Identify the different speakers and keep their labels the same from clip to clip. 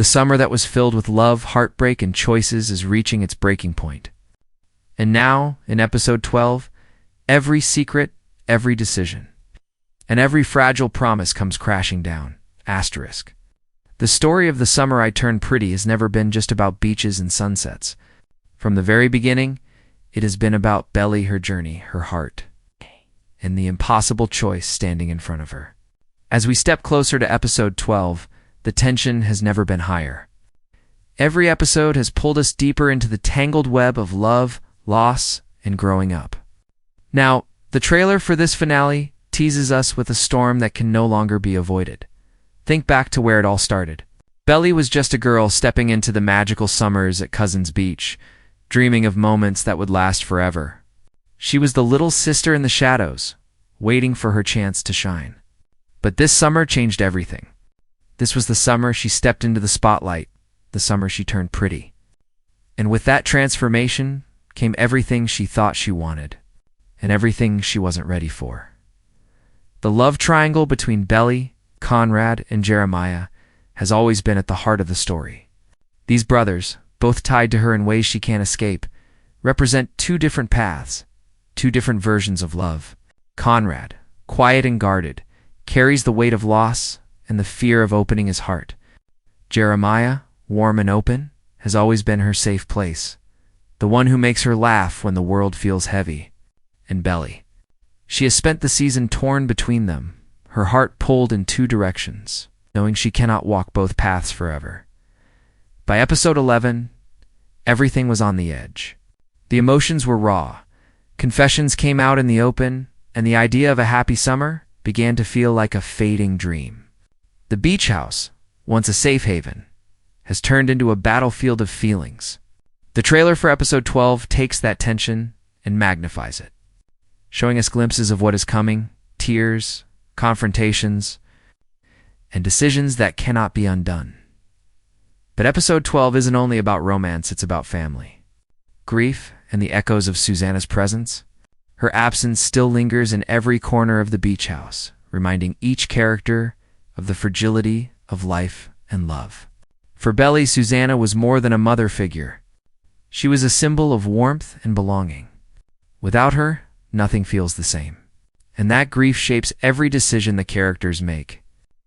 Speaker 1: The summer that was filled with love, heartbreak, and choices is reaching its breaking point. And now, in episode 12, every secret, every decision, and every fragile promise comes crashing down. Asterisk. The story of the summer I turned pretty has never been just about beaches and sunsets. From the very beginning, it has been about Belly, her journey, her heart, and the impossible choice standing in front of her. As we step closer to episode 12, the tension has never been higher. Every episode has pulled us deeper into the tangled web of love, loss, and growing up. Now, the trailer for this finale teases us with a storm that can no longer be avoided. Think back to where it all started. Belly was just a girl stepping into the magical summers at Cousin's Beach, dreaming of moments that would last forever. She was the little sister in the shadows, waiting for her chance to shine. But this summer changed everything. This was the summer she stepped into the spotlight, the summer she turned pretty. And with that transformation came everything she thought she wanted, and everything she wasn't ready for. The love triangle between Belly, Conrad, and Jeremiah has always been at the heart of the story. These brothers, both tied to her in ways she can't escape, represent two different paths, two different versions of love. Conrad, quiet and guarded, carries the weight of loss and the fear of opening his heart. Jeremiah, warm and open, has always been her safe place, the one who makes her laugh when the world feels heavy. And Belly. She has spent the season torn between them, her heart pulled in two directions, knowing she cannot walk both paths forever. By episode 11, everything was on the edge. The emotions were raw. Confessions came out in the open, and the idea of a happy summer began to feel like a fading dream. The beach house, once a safe haven, has turned into a battlefield of feelings. The trailer for episode 12 takes that tension and magnifies it, showing us glimpses of what is coming, tears, confrontations, and decisions that cannot be undone. But episode 12 isn't only about romance, it's about family. Grief and the echoes of Susannah's presence. Her absence still lingers in every corner of the beach house, reminding each character of the fragility of life and love. For Belly, Susannah was more than a mother figure. She was a symbol of warmth and belonging. Without her, nothing feels the same. And that grief shapes every decision the characters make.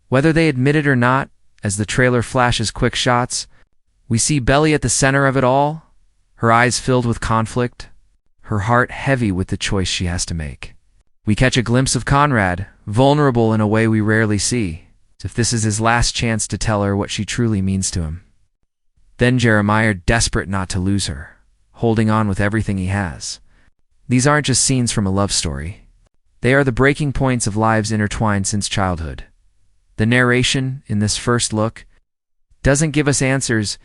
Speaker 1: Whether they admit it or not, as the trailer flashes quick shots, we see Belly at the center of it all, her eyes filled with conflict, her heart heavy with the choice she has to make. We catch a glimpse of Conrad, vulnerable in a way we rarely see, as if this is his last chance to tell her what she truly means to him. Then Jeremiah, desperate not to lose her, holding on with everything he has. These aren't just scenes from a love story. They are the breaking points of lives intertwined since childhood. The narration in this first look doesn't give us answers,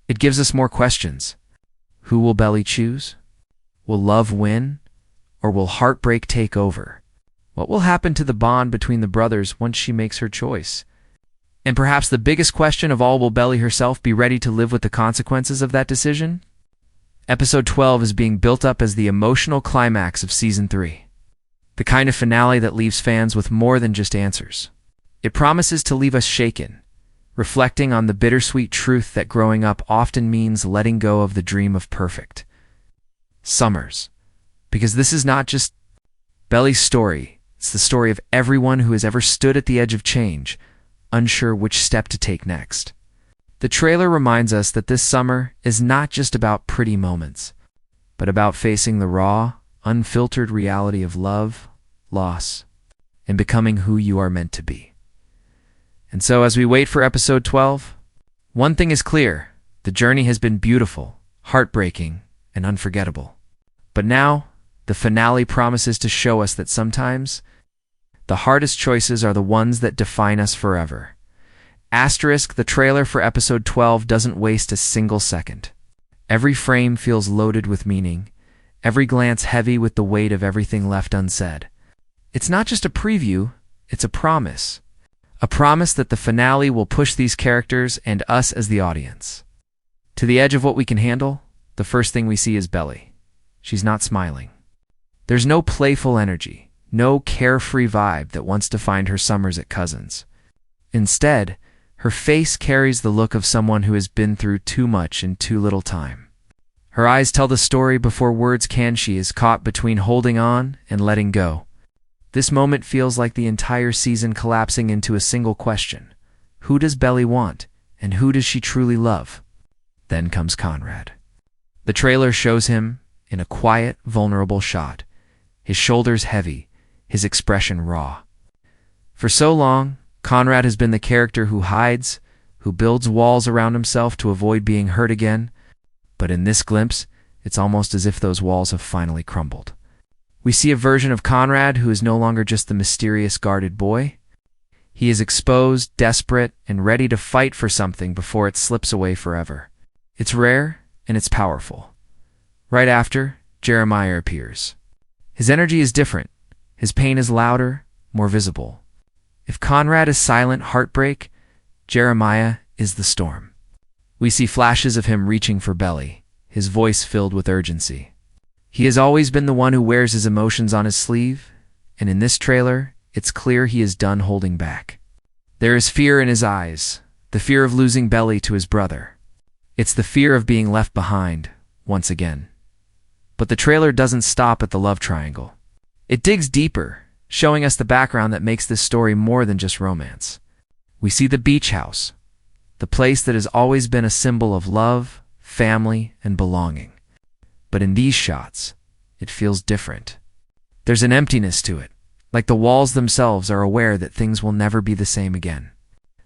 Speaker 1: it gives us more questions. Who will Belly choose? Will love win? Or will heartbreak take over? What will happen to the bond between the brothers once she makes her choice? And perhaps the biggest question of all, will Belly herself be ready to live with the consequences of that decision? Episode 12 is being built up as the emotional climax of Season 3. The kind of finale that leaves fans with more than just answers. It promises to leave us shaken, reflecting on the bittersweet truth that growing up often means letting go of the dream of perfect summers. Because this is not just Belly's story, it's the story of everyone who has ever stood at the edge of change, unsure which step to take next. The trailer reminds us that this summer is not just about pretty moments, but about facing the raw, unfiltered reality of love, loss, and becoming who you are meant to be. And so as we wait for episode 12, one thing is clear: the journey has been beautiful, heartbreaking, and unforgettable. But now, the finale promises to show us that sometimes the hardest choices are the ones that define us forever. Asterisk, the trailer for episode 12 doesn't waste a single second. Every frame feels loaded with meaning, every glance heavy with the weight of everything left unsaid. It's not just a preview, it's a promise. A promise that the finale will push these characters and us as the audience to the edge of what we can handle. The first thing we see is Belly. She's not smiling. There's no playful energy, no carefree vibe that once defined her summers at Cousins. Instead, Her face carries the look of someone who has been through too much in too little time. Her eyes tell the story before words can. She is caught between holding on and letting go. This moment feels like the entire season collapsing into a single question. Who does Belly want, and who does she truly love? Then comes Conrad. The trailer shows him in a quiet, vulnerable shot, his shoulders heavy, his expression raw. For so long, Conrad has been the character who hides, who builds walls around himself to avoid being hurt again, but in this glimpse, it's almost as if those walls have finally crumbled. We see a version of Conrad who is no longer just the mysterious guarded boy. He is exposed, desperate, and ready to fight for something before it slips away forever. It's rare, and it's powerful. Right after, Jeremiah appears. His energy is different. His pain is louder, more visible. If Conrad is silent heartbreak, Jeremiah is the storm. We see flashes of him reaching for Belly, his voice filled with urgency. He has always been the one who wears his emotions on his sleeve, and in this trailer, it's clear he is done holding back. There is fear in his eyes, the fear of losing Belly to his brother. It's the fear of being left behind, once again. But the trailer doesn't stop at the love triangle. It digs deeper, showing us the background that makes this story more than just romance. We see the beach house, the place that has always been a symbol of love, family, and belonging. But in these shots, it feels different. There's an emptiness to it, like the walls themselves are aware that things will never be the same again.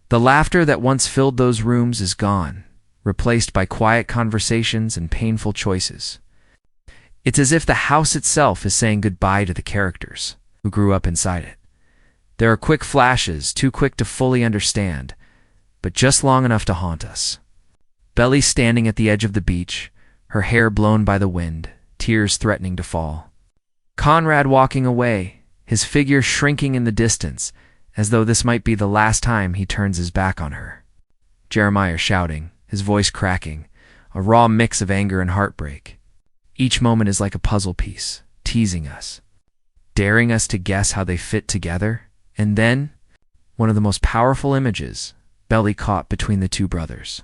Speaker 1: The laughter that once filled those rooms is gone, replaced by quiet conversations and painful choices. It's as if the house itself is saying goodbye to the characters who grew up inside it. There are quick flashes, too quick to fully understand, but just long enough to haunt us. Belly standing at the edge of the beach, her hair blown by the wind, tears threatening to fall. Conrad walking away, his figure shrinking in the distance, as though this might be the last time he turns his back on her. Jeremiah shouting, his voice cracking, a raw mix of anger and heartbreak. Each moment is like a puzzle piece, teasing us, daring us to guess how they fit together. And then, one of the most powerful images, Belly caught between the two brothers.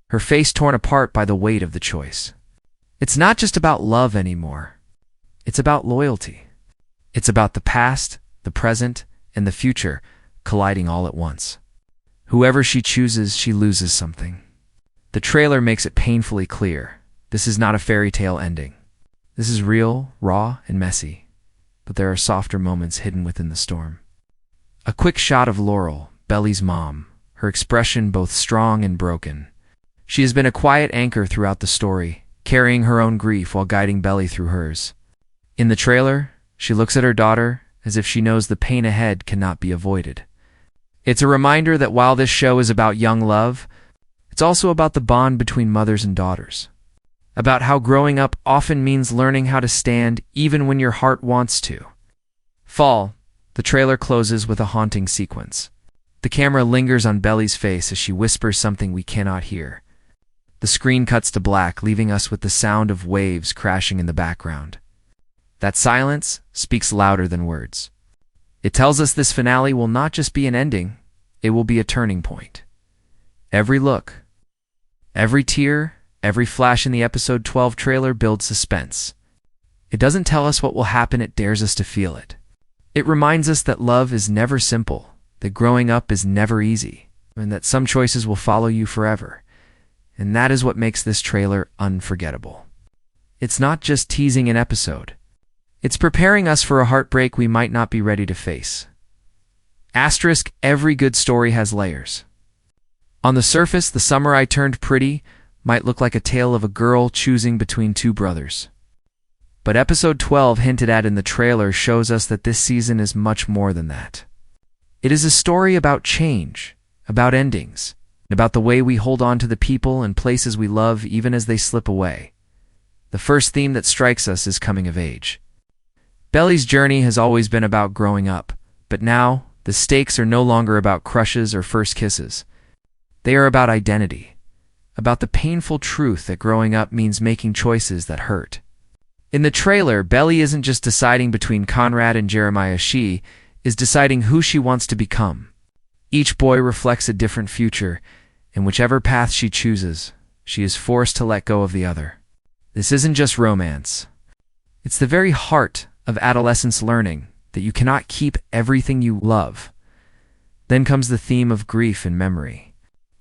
Speaker 1: Her face torn apart by the weight of the choice. It's not just about love anymore. It's about loyalty. It's about the past, the present, and the future colliding all at once. Whoever she chooses, she loses something. The trailer makes it painfully clear. This is not a fairy tale ending. This is real, raw, and messy. But there are softer moments hidden within the storm. A quick shot of Laurel, Belly's mom, her expression both strong and broken. She has been a quiet anchor throughout the story, carrying her own grief while guiding Belly through hers. In the trailer, she looks at her daughter as if she knows the pain ahead cannot be avoided. It's a reminder that while this show is about young love, it's also about the bond between mothers and daughters. About how growing up often means learning how to stand even when your heart wants to. Fall. The trailer closes with a haunting sequence. The camera lingers on Belly's face as she whispers something we cannot hear. The screen cuts to black, leaving us with the sound of waves crashing in the background. That silence speaks louder than words. It tells us this finale will not just be an ending, it will be a turning point. Every look, every tear, every flash in the episode 12 trailer builds suspense. It doesn't tell us what will happen, it dares us to feel it. It reminds us that love is never simple, that growing up is never easy, and that some choices will follow you forever. And that is what makes this trailer unforgettable. It's not just teasing an episode. It's preparing us for a heartbreak we might not be ready to face. Asterisk, every good story has layers. On the surface, The Summer I Turned Pretty might look like a tale of a girl choosing between two brothers. But episode 12 hinted at in the trailer shows us that this season is much more than that. It is a story about change, about endings, and about the way we hold on to the people and places we love even as they slip away. The first theme that strikes us is coming of age. Belly's journey has always been about growing up, but now the stakes are no longer about crushes or first kisses. They are about identity, about the painful truth that growing up means making choices that hurt. In the trailer, Belly isn't just deciding between Conrad and Jeremiah, she is deciding who she wants to become. Each boy reflects a different future, and whichever path she chooses, she is forced to let go of the other. This isn't just romance. It's the very heart of adolescence learning that you cannot keep everything you love. Then comes the theme of grief and memory.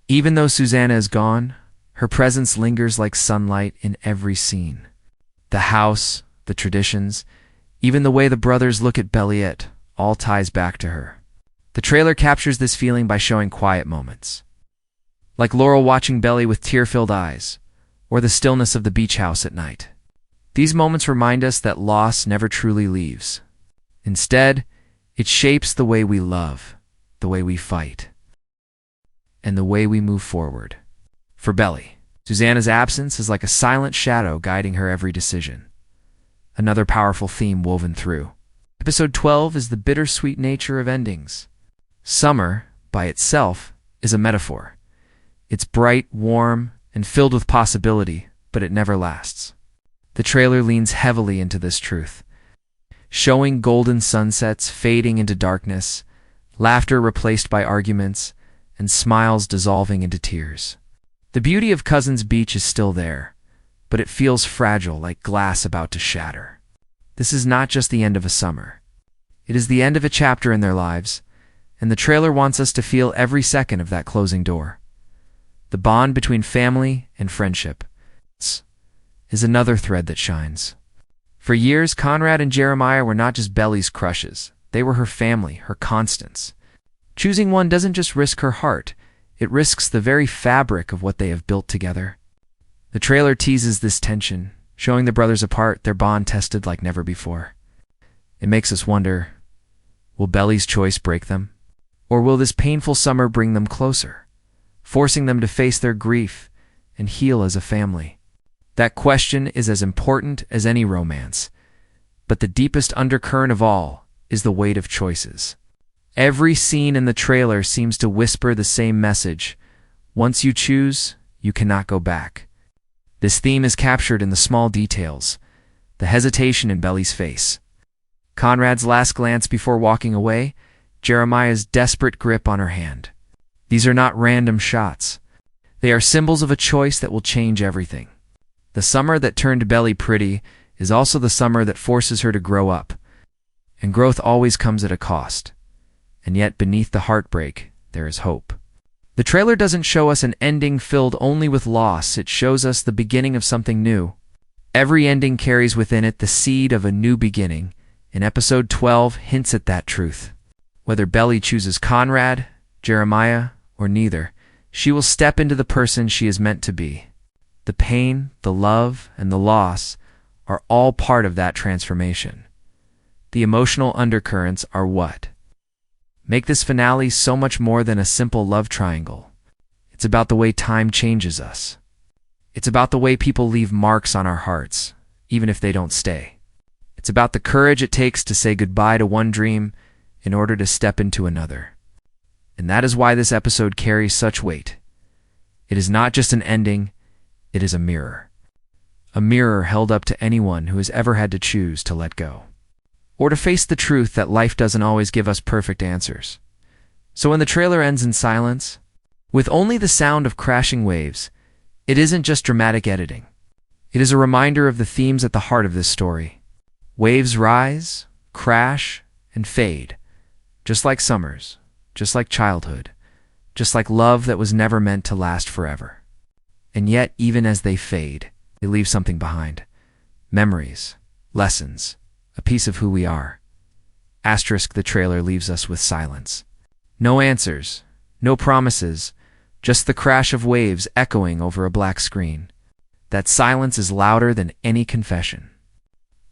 Speaker 1: Even though Susannah is gone, her presence lingers like sunlight in every scene. The house, the traditions, even the way the brothers look at Belliet, all ties back to her. The trailer captures this feeling by showing quiet moments, like Laurel watching Belly with tear-filled eyes, or the stillness of the beach house at night. These moments remind us that loss never truly leaves. Instead, it shapes the way we love, the way we fight, and the way we move forward. For Belly, Susannah's absence is like a silent shadow guiding her every decision. Another powerful theme woven through. Episode 12 is the bittersweet nature of endings. Summer, by itself, is a metaphor. It's bright, warm, and filled with possibility, but it never lasts. The trailer leans heavily into this truth, showing golden sunsets fading into darkness, laughter replaced by arguments, and smiles dissolving into tears. The beauty of Cousins Beach is still there, but it feels fragile, like glass about to shatter. This is not just the end of a summer. It is the end of a chapter in their lives, and the trailer wants us to feel every second of that closing door. The bond between family and friendship is another thread that shines. For years, Conrad and Jeremiah were not just Belly's crushes. They were her family, her constants. Choosing one doesn't just risk her heart, it risks the very fabric of what they have built together. The trailer teases this tension, showing the brothers apart, their bond tested like never before. It makes us wonder, will Belly's choice break them? Or will this painful summer bring them closer, forcing them to face their grief and heal as a family? That question is as important as any romance, but the deepest undercurrent of all is the weight of choices. Every scene in the trailer seems to whisper the same message. Once you choose, you cannot go back. This theme is captured in the small details, the hesitation in Belly's face, Conrad's last glance before walking away, Jeremiah's desperate grip on her hand. These are not random shots. They are symbols of a choice that will change everything. The summer that turned Belly pretty is also the summer that forces her to grow up. And growth always comes at a cost. And yet beneath the heartbreak, there is hope. The trailer doesn't show us an ending filled only with loss, it shows us the beginning of something new. Every ending carries within it the seed of a new beginning, and episode 12 hints at that truth. Whether Belly chooses Conrad, Jeremiah, or neither, she will step into the person she is meant to be. The pain, the love, and the loss are all part of that transformation. The emotional undercurrents are what make this finale so much more than a simple love triangle. It's about the way time changes us. It's about the way people leave marks on our hearts, even if they don't stay. It's about the courage it takes to say goodbye to one dream in order to step into another. And that is why this episode carries such weight. It is not just an ending, it is a mirror. A mirror held up to anyone who has ever had to choose to let go, or to face the truth that life doesn't always give us perfect answers. So when the trailer ends in silence, with only the sound of crashing waves, it isn't just dramatic editing. It is a reminder of the themes at the heart of this story. Waves rise, crash, and fade, just like summers, just like childhood, just like love that was never meant to last forever. And yet, even as they fade, they leave something behind. Memories, lessons, a piece of who we are. Asterisk, the trailer leaves us with silence. No answers, no promises, just the crash of waves echoing over a black screen. That silence is louder than any confession.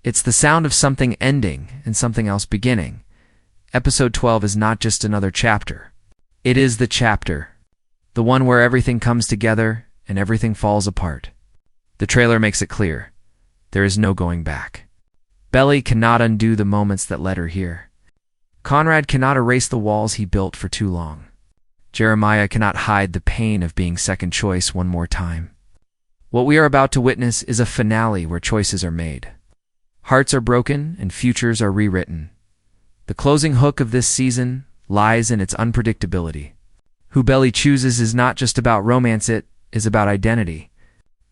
Speaker 1: It's the sound of something ending and something else beginning. Episode 12 is not just another chapter. It is the chapter, the one where everything comes together and everything falls apart. The trailer makes it clear. There is no going back. Belly cannot undo the moments that led her here. Conrad cannot erase the walls he built for too long. Jeremiah cannot hide the pain of being second choice one more time. What we are about to witness is a finale where choices are made. Hearts are broken and futures are rewritten. The closing hook of this season lies in its unpredictability. Who Belly chooses is not just about romance, it is about identity.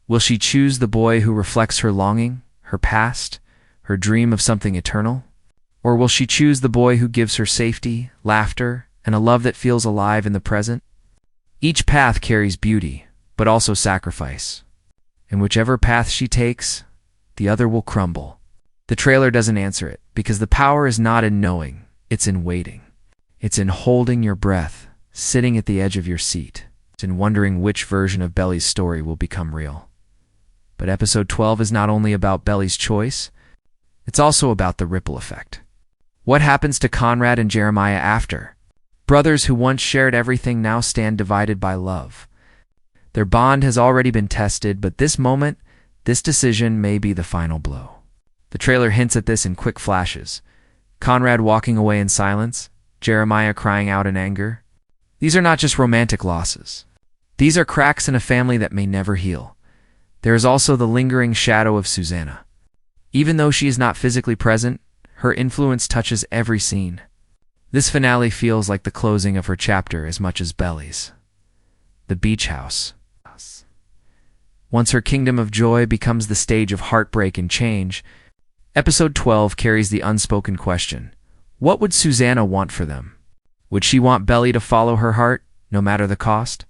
Speaker 1: Will she choose the boy who reflects her longing, her past, her dream of something eternal? Or will she choose the boy who gives her safety, laughter, and a love that feels alive in the present? Each path carries beauty, but also sacrifice. And whichever path she takes, the other will crumble. The trailer doesn't answer it, because the power is not in knowing, it's in waiting. It's in holding your breath, sitting at the edge of your seat, and wondering which version of Belly's story will become real. But episode 12 is not only about Belly's choice, it's also about the ripple effect. What happens to Conrad and Jeremiah after? Brothers who once shared everything now stand divided by love. Their bond has already been tested, but this moment, this decision may be the final blow. The trailer hints at this in quick flashes. Conrad walking away in silence, Jeremiah crying out in anger. These are not just romantic losses. These are cracks in a family that may never heal. There is also the lingering shadow of Susannah. Even though she is not physically present, her influence touches every scene. This finale feels like the closing of her chapter as much as Belly's. The beach house. Once her kingdom of joy becomes the stage of heartbreak and change, episode 12 carries the unspoken question. What would Susannah want for them? Would she want Belly to follow her heart, no matter the cost?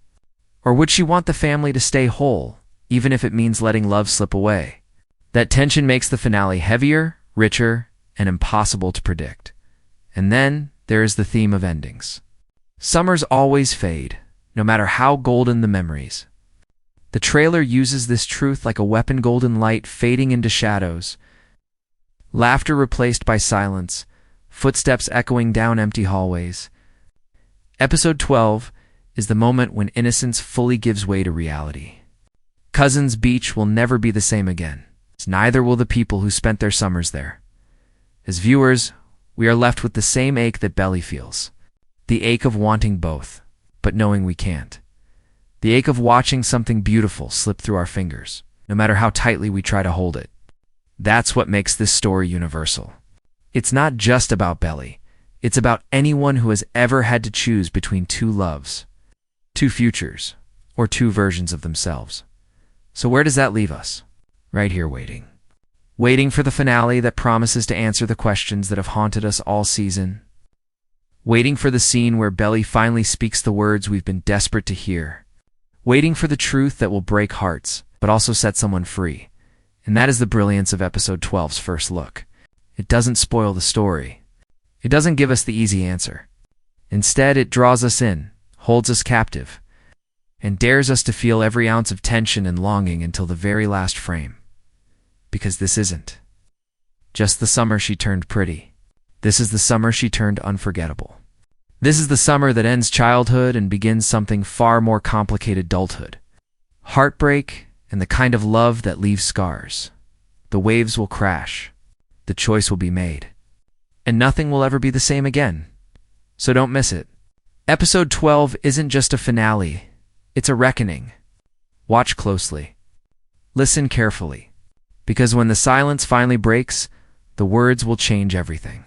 Speaker 1: Or would she want the family to stay whole, even if it means letting love slip away? That tension makes the finale heavier, richer, and impossible to predict. And then there is the theme of endings. Summers always fade, no matter how golden the memories. The trailer uses this truth like a weapon, golden light fading into shadows, laughter replaced by silence, footsteps echoing down empty hallways. Episode 12 is the moment when innocence fully gives way to reality. Cousins Beach will never be the same again. Neither will the people who spent their summers there. As viewers, we are left with the same ache that Belly feels. The ache of wanting both, but knowing we can't. The ache of watching something beautiful slip through our fingers, no matter how tightly we try to hold it. That's what makes this story universal. It's not just about Belly. It's about anyone who has ever had to choose between two loves, two futures, or two versions of themselves. So where does that leave us? Right here waiting. Waiting for the finale that promises to answer the questions that have haunted us all season. Waiting for the scene where Belly finally speaks the words we've been desperate to hear. Waiting for the truth that will break hearts, but also set someone free. And that is the brilliance of episode 12's first look. It doesn't spoil the story. It doesn't give us the easy answer. Instead, it draws us in, holds us captive, and dares us to feel every ounce of tension and longing until the very last frame. Because this isn't just the summer she turned pretty. This is the summer she turned unforgettable. This is the summer that ends childhood and begins something far more complicated, adulthood. Heartbreak and the kind of love that leaves scars. The waves will crash. The choice will be made. And nothing will ever be the same again. So don't miss it. Episode 12 isn't just a finale. It's a reckoning. Watch closely. Listen carefully. Because when the silence finally breaks, the words will change everything.